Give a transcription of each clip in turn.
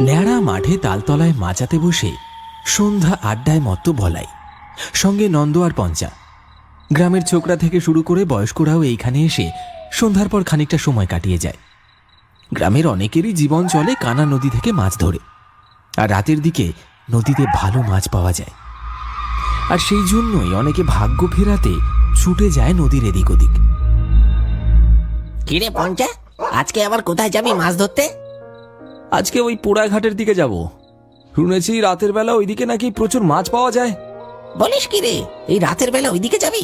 ন্যাড়া মাঠে তালতলায় মাচাতে বসে সন্ধ্যা আড্ডায় মত্ত বলাই, সঙ্গে নন্দ আর পঞ্চা। গ্রামের ছোকরা থেকে শুরু করে বয়স্করাও এইখানে এসে সন্ধ্যার পর খানিকটা সময় কাটিয়ে যায়। গ্রামের অনেকেরই জীবন চলে কানা নদী থেকে মাছ ধরে, আর রাতের দিকে নদীতে ভালো মাছ পাওয়া যায়। আর সেই জন্যই অনেকে ভাগ্য ফেরাতে ছুটে যায় নদীর এদিক ওদিক। কিরে পঞ্চা, আজকে আবার কোথায় যাবি মাছ ধরতে? আজকে ওই পোড়াঘাটের দিকে যাব। শুনেছি রাতের বেলা ওইদিকে নাকি প্রচুর মাছ পাওয়া যায়। বলিস কি রে, এই রাতের বেলা ওইদিকে যাবি?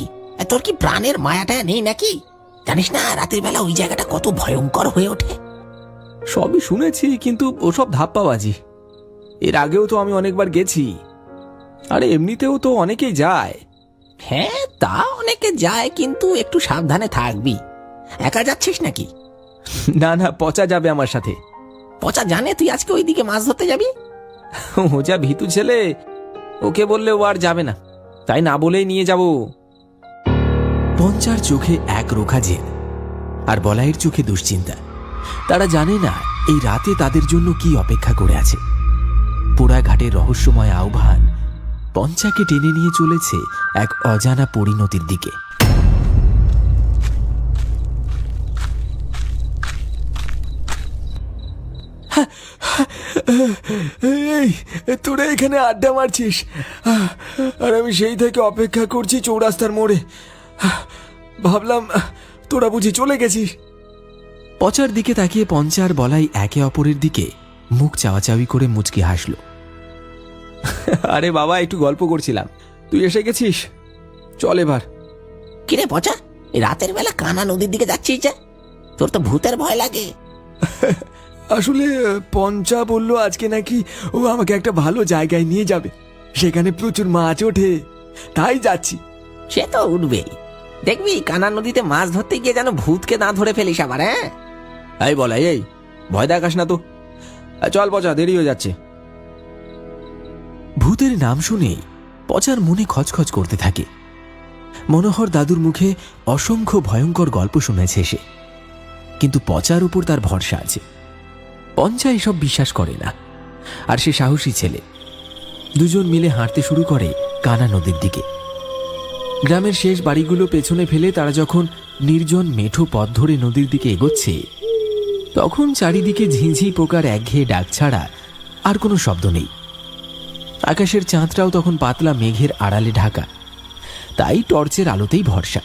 তোর কি প্রাণের মায়াটা নেই নাকি? জানিস না রাতের বেলা ওই জায়গাটা কত ভয়ঙ্কর হয়ে ওঠে? সবই শুনেছি, কিন্তু ওসব ধাপ্পাবাজি। এর আগেও তো আমি অনেকবার গেছি, আরে এমনিতেও তো অনেকেই যায়। হ্যাঁ, তা অনেকে যায়, কিন্তু একটু সাবধানে থাকবি। একা যাচ্ছিস নাকি? না না, পচা যাবে আমার সাথে। পচা জানে তুই আজকে ওইদিকে মাছ ধরতে যাবি? ও যা ভীতু ছেলে, ওকে বললে ও আর যাবে না, তাই না বলেই নিয়ে যাব। পঞ্চার চোখে এক রোখা জেদ, আর বলাইয়ের চোখে দুশ্চিন্তা। তারা জানে না এই রাতে তাদের জন্য কি অপেক্ষা করে আছে। পোড়াঘাটের রহস্যময় আহ্বান পঞ্চাকে টেনে নিয়ে চলেছে এক অজানা পরিণতির দিকে। এই তোরা এখানে আড্ডা মারছিস, আর আমি সেই থেকে অপেক্ষা করছি চৌরাস্তার মোড়ে। ভাবলাম তোরা বুঝি চলে গেছিস। পচার দিকে তাকিয়ে পঞ্চার বলাই একে অপরের দিকে মুখ চাওয়াচাওয়ি করে মুচকি হাসল। আরে বাবা, একটু গল্প করছিলাম, তুই এসে গেছিস, চল এবার। কিরে পচা, এই রাতের বেলা কানা নদীর দিকে যাচ্ছিস যে? তোর তো ভূতের ভয় লাগে। আসলে পঞ্চা বলল আজকে নাকি ও আমাকে একটা ভালো জায়গায় নিয়ে যাবে, সেখানে প্রচুর মাছ ওঠে, তাই যাচ্ছি। সে তো উঠবেই, দেখবি কানা নদীতে মাছ ধরতে গিয়ে যেন ভূতকে না ধরে ফেলিস আবার। হ্যাঁ, এই বলাই, এই ভয় দেখাস না তো, চল পচা, দেরি হয়ে যাচ্ছে। ভূতের নাম শুনেই পচার মনে খচখচ করতে থাকে। মনোহর দাদুর মুখে অসংখ্য ভয়ঙ্কর গল্প শুনেছে সে, কিন্তু পচার উপর তার ভরসা আছে। পঞ্চা এসব বিশ্বাস করে না, আর সে সাহসী ছেলে। দুজন মিলে হাঁটতে শুরু করে কানা নদীর দিকে। গ্রামের শেষ বাড়িগুলো পেছনে ফেলে তারা যখন নির্জন মেঠো পথ ধরে নদীর দিকে এগোচ্ছে, তখন চারিদিকে ঝিঁঝি পোকার একঘেয়ে ডাক ছাড়া আর কোনো শব্দ নেই। আকাশের চাঁদটাও তখন পাতলা মেঘের আড়ালে ঢাকা, তাই টর্চের আলোতেই ভরসা।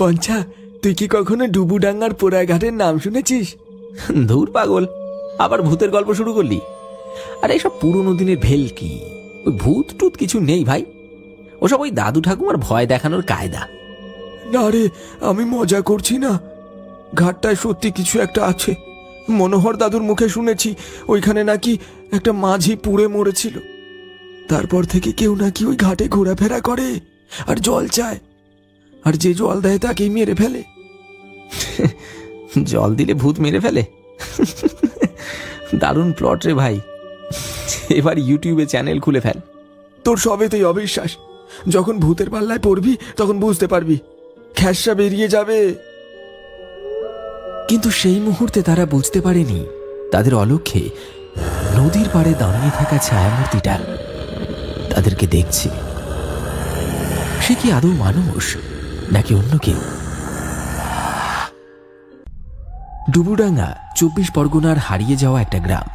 পঞ্চা, তুই কি কখনো ডুবুডাঙ্গার পোড়াঘাটের নাম শুনেছিস? ধুর পাগল, আবার ভূতের গল্প শুরু করলি? আরে এসব পুরোনো দিনের ভেলকি, ওই ভূত টুত কিছু নেই ভাই, ওসব ওই দাদু ঠাকুমার ভয় দেখানোর কায়দা। না রে, আমি মজা করছি না, ঘাটটায় সত্যি কিছু একটা আছে। মনোহর দাদুর মুখে শুনেছি ওইখানে নাকি একটা মাঝি পুড়ে মরেছিল। তারপর থেকে কেউ নাকি ওই ঘাটে ঘোরাফেরা করে আর জল চায়, আর যে জল দেয় তাকেই মেরে ফেলে। জল দিলে ভূত মেরে ফেলে? দারুণ প্লট রে ভাই, এবার ইউটিউবে চ্যানেল খুলে ফেল। তোর সবেতেই অবিশ্বাস, যখন ভূতের পাল্লায় পড়বি তখন বুঝতে পারবি, খ্যাসা বেরিয়ে যাবে। কিন্তু সেই মুহূর্তে তারা বুঝতে পারেনি তাদের অলক্ষ্যে নদীর পাড়ে দাঁড়িয়ে থাকা ছায়ামূর্তিটা তাদেরকে দেখছে। সে কি আদৌ মানুষ নাকি অন্য কেউ? ডুবুডাঙ্গা 24 পরগনার হারিয়ে যাওয়া একটা গ্রাম,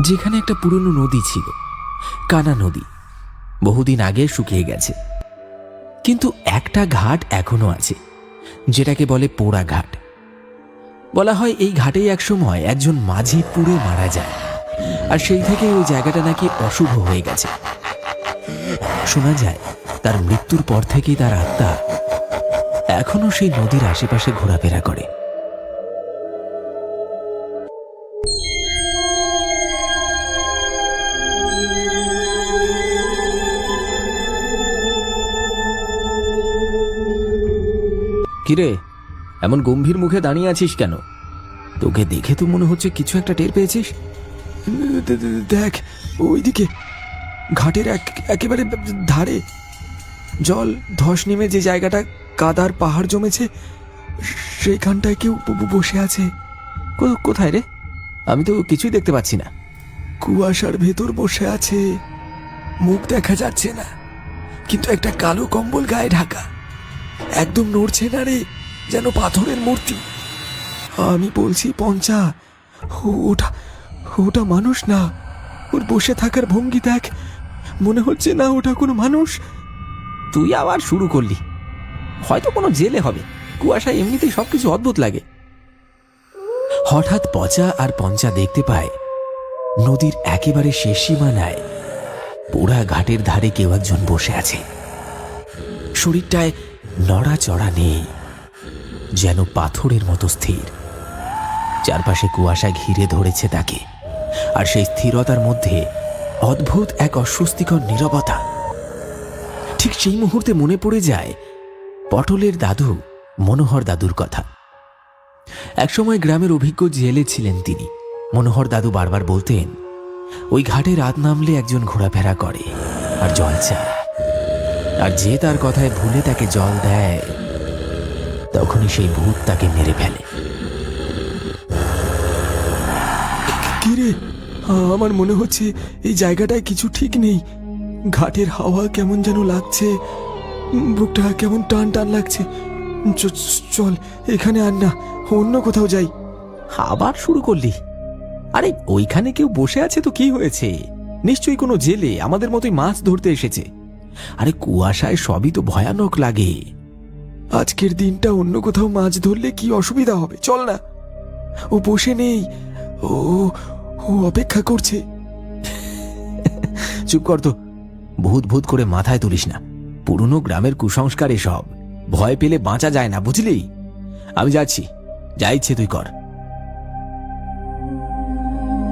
যেখানে একটা পুরনো নদী ছিল, কানা নদী। বহুদিন আগে শুকিয়ে গেছে, কিন্তু একটা ঘাট এখনো আছে, যেটাকে বলে পোড়া ঘাট। বলা হয় এই ঘাটেই একসময় একজন মাঝি পুড়ে মারা যায়, আর সেই থেকে ওই জায়গাটা নাকি অশুভ হয়ে গেছে। শোনা যায় তার মৃত্যুর পর থেকেই তার আত্মা এখনো সেই নদীর আশেপাশে ঘোরাফেরা করে। কিরে, এমন গম্ভীর মুখে দাঁড়িয়ে আছিস কেন? তোকে দেখে তো মনে হচ্ছে কিছু একটা টের পেয়েছিস। দেখ ওইদিকে, ঘাটের একেবারে ধারে জল ধস নেমে যে জায়গাটা কাদার পাহাড় জমেছে, সেইখানটায় কেউ বসে আছে। কোথায় রে? আমি তো কিছুই দেখতে পাচ্ছি না। কুয়াশার ভেতর বসে আছে, মুখ দেখা যাচ্ছে না, কিন্তু একটা কালো কম্বল গায়ে ঢাকা, একদম নড়ছে না রে, যেন পাথরের মূর্তি। আমি বলছি পঞ্চা, ওটা ওটা মানুষ না। ওর বসে থাকার ভঙ্গি দেখ, মনে হচ্ছে না ওটা কোনো মানুষ। তুই আবার শুরু করলি। হয়তো কোনো জেলে হবে, কুয়াশায় এমনিতেই সবকিছু অদ্ভুত লাগে। হঠাৎ পচা আর পঞ্চা দেখতে পায় নদীর একেবারে শেষ সীমানায় পোড়া ঘাটের ধারে কেউ একজন বসে আছে। শরীরটায় নড়াচড়া নেই, যেন পাথরের মতো স্থির। চারপাশে কুয়াশা ঘিরে ধরেছে তাকে, আর সেই স্থিরতার মধ্যে অদ্ভুত এক অস্বস্তিকর নীরবতা। ঠিক সেই মুহূর্তে মনে পড়ে যায় পটলের দাদু মনোহর দাদুর কথা। একসময় গ্রামের অভিজ্ঞ জেলে ছিলেন তিনি। মনোহর দাদু বারবার বলতেন, ওই ঘাটে রাত নামলে একজন ঘোরাফেরা করে আর জল চায়, আর যে তার কথায় ভুলে তাকে জল দেয়, তখনই সেই ভূত তাকে মেরে ফেলে। কিরে, আমার মনে হচ্ছে এই জায়গাটায় কিছু ঠিক নেই। ঘাটের হাওয়া কেমন যেন লাগছে, বুকটা কেমন টান টান লাগছে। চল এখানে আর না, অন্য কোথাও যাই। আবার শুরু করলি? আরে ওইখানে কেউ বসে আছে তো কি হয়েছে? নিশ্চয়ই কোনো জেলে আমাদের মতোই মাছ ধরতে এসেছে। আরে কুয়াশায় সবই তো ভয়ানক লাগে। আজকের দিনটা অন্য কোথাও মাছ ধরলে কি অসুবিধা হবে? চল না। ও বসে নেই, ও ও অপেক্ষা করছে। চুপ কর তো, ভূত ভূত করে মাথায় তুলিস না। পুরনো গ্রামের কুসংস্কার এসব, ভয় পেলে বাঁচা যায় না, বুঝলি? আমি যাচ্ছি, যা ইচ্ছে তুই কর।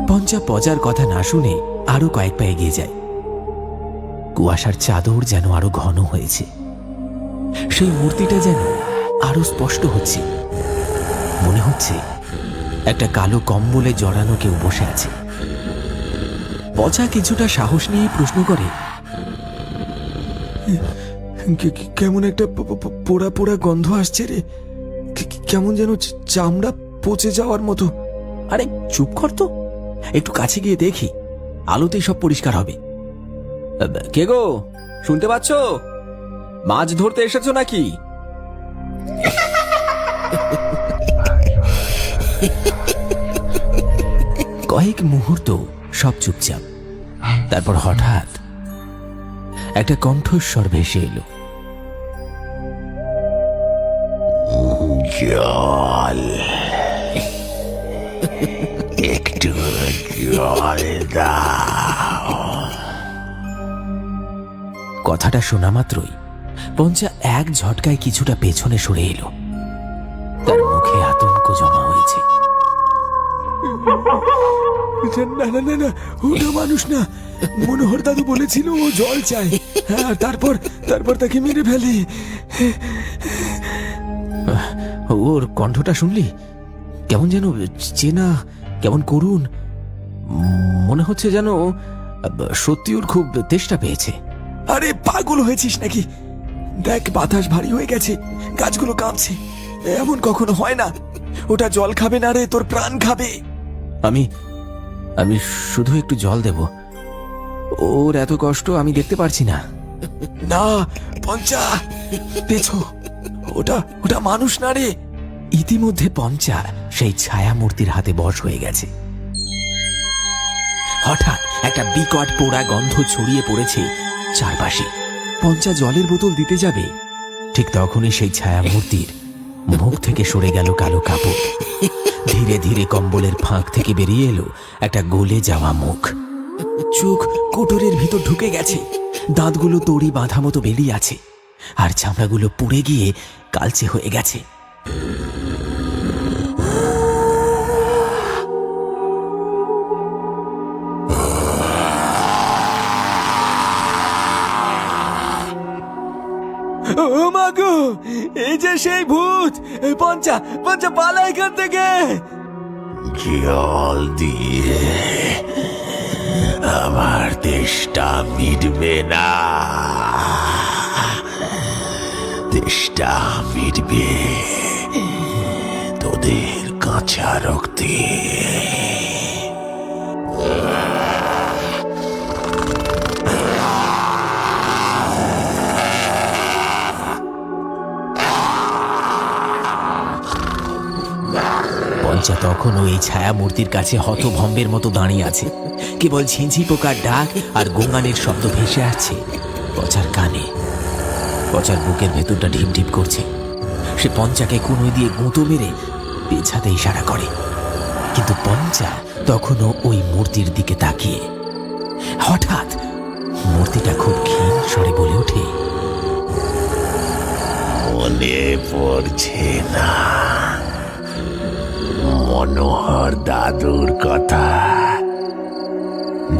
পঞ্চা পচার কথা না শুনে আরো কয়েক পা এগিয়ে যায়। কুয়াশার চাদর যেন আরো ঘন হয়েছে, সেই মূর্তিটা যেন আরো স্পষ্ট হচ্ছে। মনে হচ্ছে একটা কালো কম্বলে জড়ানো কেউ বসে আছে। পচা কিছুটা সাহস নিয়ে প্রশ্ন করে, কেমন একটা পোড়া পোড়া গন্ধ আসছে রে, কেমন যেন চামড়া পচে যাওয়ার মতো। আরে চুপ কর তো, একটু কাছে গিয়ে দেখি, আলোতেই সব পরিষ্কার হবে। কে গো, শুনতে পাচ্ছ? মাছ ধরতে এসেছো নাকি? কয়েক মুহূর্ত সব চুপচাপ। তারপর হঠাৎ একটা কণ্ঠস্বর ভেসে এলো, জল, একটু জল দাও। কথাটা শোনা মাত্রই পঞ্চা এক ঝটকায় কিছুটা পেছনে সরে এলো। তার মুখে আতঙ্ক জমা হয়েছে। না না না না, ওটা মানুষ না। মনোহর দাদু বলেছিল ও জল চায়, হ্যাঁ, তারপর তারপর তাকে মেরে ফেলে। ওর কণ্ঠটা শুনলি? কেমন যেন চেনা, কেমন করুণ। মনে হচ্ছে যেন সত্যি ওর খুব তেষ্টা পেয়েছে। আরে পাগল হয়েছিস নাকি? দেখ, বাতাস ভারী হয়ে গেছে, গাছগুলো কাঁপছে। এমন কখনো হয় না। ওটা জল খাবে না রে, তোর প্রাণ খাবে। আমি আমি শুধু একটু জল দেব, ওর এত কষ্ট আমি দেখতে পারছি না। না পঞ্চা, পেছো, ওটা ওটা মানুষ না রে। ইতিমধ্যে পঞ্চা সেই ছায়া মূর্তির হাতে বশ হয়ে গেছে। হঠাৎ একটা বিকট পোড়া গন্ধ ছড়িয়ে পড়েছে চারপাশে। পঞ্চা জলের বোতল দিতে যাবে, ঠিক তখনই সেই ছায়া মূর্তির মুখ থেকে সরে গেল কালো কাপড়। ধীরে ধীরে কম্বলের ফাঁক থেকে বেরিয়ে এলো একটা গলে যাওয়া মুখ। চোখ কোটরের ভিতর ঢুকে গেছে, দাঁতগুলো তড়ি বাঁধা মতো বেরিয়ে আছে, আর চামড়াগুলো পুড়ে গিয়ে কালচে হয়ে গেছে। ও মাগো, এই যে সেই ভূত! পঞ্চা, পঞ্চা, পালা এখান থেকে! জল দিয়ে আমার তেষ্টা মিটবে না, তেষ্টা মিটবে তোদের কাঁচা রক্তে। পঞ্চা তখনও এই ছায়া মূর্তির কাছে হতভম্বের মতো দাঁড়িয়ে আছে। কেবল ঝিঁঝি পোকার ডাক আর গোঙানির শব্দ ভেসে আসছে পচার কানে। পচার বুকের ভেতরটা ঢিপ ঢিপ করছে। সে পঞ্চাকে কুনোই দিয়ে গুঁতো মেরে পেছাতে ইশারা করে, কিন্তু পঞ্চা তখনও ওই মূর্তির দিকে তাকিয়ে। হঠাৎ মূর্তিটা খুব ক্ষীণ স্বরে বলে ওঠে, মনে পড়ছে না মনোহর দাদুর কথা,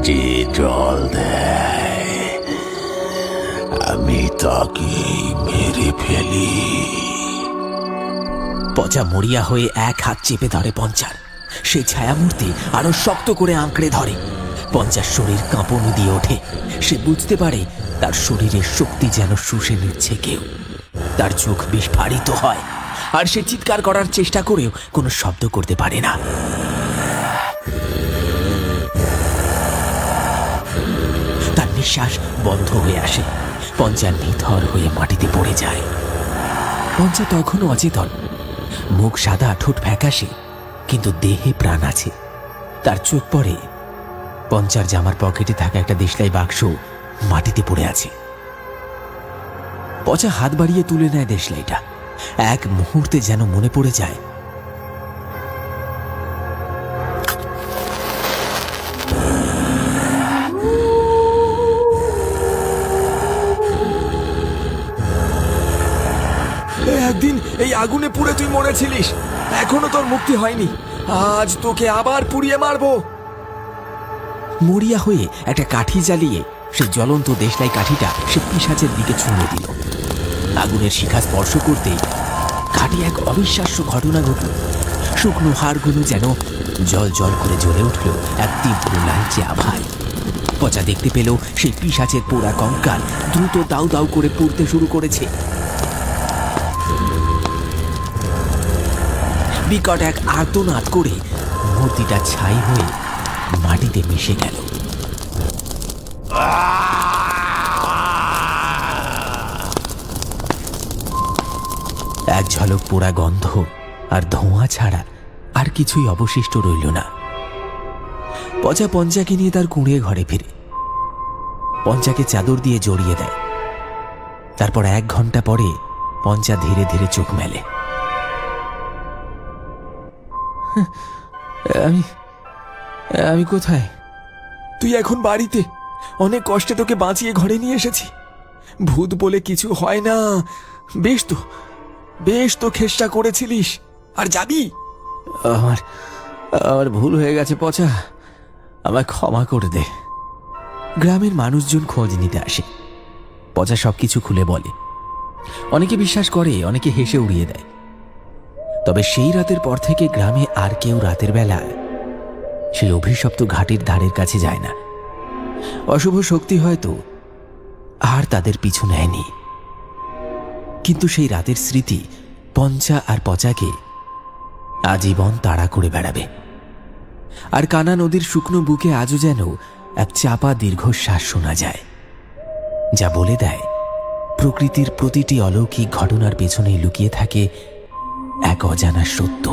যে জল দেয় আমি তাকে মেরে ফেলি। পচা মরিয়া হয়ে এক হাত চেপে ধরে পঞ্চার। সেই ছায়ামূর্তি আরো শক্ত করে আঁকড়ে ধরে। পঞ্চার শরীর কাঁপনি দিয়ে ওঠে। সে বুঝতে পারে তার শরীরের শক্তি যেন শুষে নিচ্ছে কেউ। তার চোখ বিস্ফারিত হয়, আর সে চিৎকার করার চেষ্টা করেও কোনো শব্দ করতে পারে না। তার নিঃশ্বাস বন্ধ হয়ে আসে। পঞ্চা নিথর হয়ে মাটিতে পড়ে যায়। পঞ্চা তখনও অচেতন। মুখ সাদা, ঠোঁট ফ্যাকাশে, কিন্তু দেহে প্রাণ আছে। তার চোখ পড়ে পঞ্চার জামার পকেটে থাকা একটা দেশলাই বাক্স মাটিতে পড়ে আছে। পচা হাত বাড়িয়ে তুলে নেয় দেশলাইটা। এক মুহূর্তে যেন মনে পড়ে যায় একদিন এই আগুনে পুড়ে তুই মরেছিলিস, এখনো তোর মুক্তি হয়নি। আজ তোকে আবার পুড়িয়ে মারবো। মরিয়া হয়ে একটা কাঠি জ্বালিয়ে সে জ্বলন্ত দেশলাই কাঠিটা সে পিশাচের দিকে ছুঁড়ে দিল। আগুনের শিখা স্পর্শ করতেই কাঠি এক অবিশ্বাস্য ঘটনা ঘটল। শুকনো হাড়গুলো যেন জল জল করে জ্বলে উঠল এক তীব্র লালচে আভায়। পচা দেখতে পেল সেই পিশাচের পোড়া কঙ্কাল দ্রুত দাউ দাউ করে পুড়তে শুরু করেছে। বিকট এক আর্তনাদ করে মূর্তিটা ছাই হয়ে মাটিতে মিশে গেল। এক ঝলক পোড়া গন্ধ আর ধোঁয়া ছাড়া আর কিছুই অবশিষ্ট রইল না। পচা পঞ্চাকে নিয়ে তার কুঁড়ে ঘরে ফিরে। পঞ্চাকে চাদর দিয়ে জড়িয়ে দেয়। তারপর 1 ঘন্টা পরে পঞ্চা ধীরে ধীরে চোখ মেলে। আমি কোথায়? তুই এখন বাড়িতে। অনেক কষ্টে তোকে বাঁচিয়ে ঘরে নিয়ে এসেছি। ভূত বলে কিছু হয় না। বেশ তো চেষ্টা করেছিলিস, আর যাবি। আমার ভুল হয়ে গেছে পচা, আমায় ক্ষমা করে দে। গ্রামের মানুষজন খোঁজ নিতে আসে। পচা সবকিছু খুলে বলে। অনেকে বিশ্বাস করে, অনেকে হেসে উড়িয়ে দেয়। তবে সেই রাতের পর থেকে গ্রামে আর কেউ রাতের বেলা সেই অভিশপ্ত ঘাটের ধারের কাছে যায় না। অশুভ শক্তি হয়তো আর তাদের পিছু নেয়নি, কিন্তু সেই রাতের স্মৃতি পঞ্চা আর পচাকে আজীবন তাড়া করে বেড়াবে। আর কানা নদীর শুকনো বুকে আজও যেন এক চাপা দীর্ঘশ্বাস শোনা যায়, যা বলে দেয় প্রকৃতির প্রতিটি অলৌকিক ঘটনার পেছনেই লুকিয়ে থাকে এক অজানা সত্য।